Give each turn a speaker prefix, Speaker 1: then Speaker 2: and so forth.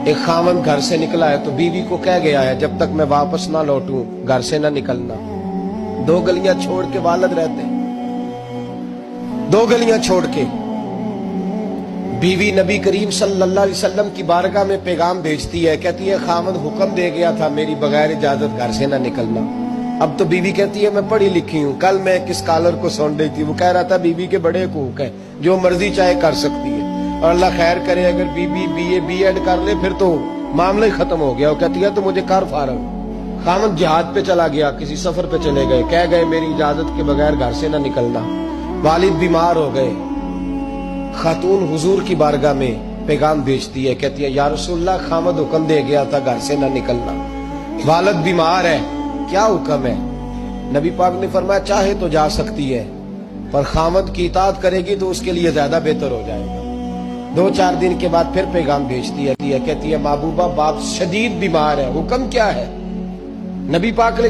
Speaker 1: ایک خاوند گھر سے نکلا ہے تو بیوی کو کہہ گیا ہے جب تک میں واپس نہ لوٹوں گھر سے نہ نکلنا. 2 گلیاں چھوڑ کے والد رہتے, 2 گلیاں چھوڑ کے بیوی نبی کریم صلی اللہ علیہ وسلم کی بارگاہ میں پیغام بھیجتی ہے, کہتی ہے خاوند حکم دے گیا تھا میری بغیر اجازت گھر سے نہ نکلنا. اب تو بیوی کہتی ہے میں پڑھی لکھی ہوں. کل میں ایک اسکالر کو سن رہی تھی, وہ کہہ رہا تھا بیوی کے بڑے حقوق ہیں, جو مرضی چاہے کر سکتی ہے, اور اللہ خیر کرے اگر بیوی بی ایڈ کر لے پھر تو معاملہ ہی ختم ہو گیا. وہ کہتی ہے تو مجھے کر فارغ. خاوند جہاد پہ چلا گیا, کسی سفر پہ چلے گئے, کہہ گئے میری اجازت کے بغیر گھر سے نہ نکلنا. والد بیمار ہو گئے, خاتون حضور کی بارگاہ میں پیغام بھیجتی ہے, کہتی ہے یا رسول اللہ خاوند حکم دے گیا تھا گھر سے نہ نکلنا, والد بیمار ہے, کیا حکم ہے؟ نبی پاک نے فرمایا چاہے تو جا سکتی ہے, پر خاوند کی اطاعت کرے گی تو اس کے لیے زیادہ بہتر ہو جائے گا. 2-4 دن کے بعد پھر پیغام بھیجتی ہے, کہتی ہے محبوبہ باپ شدید بیمار ہے, حکم کیا ہے؟ نبی پاک نے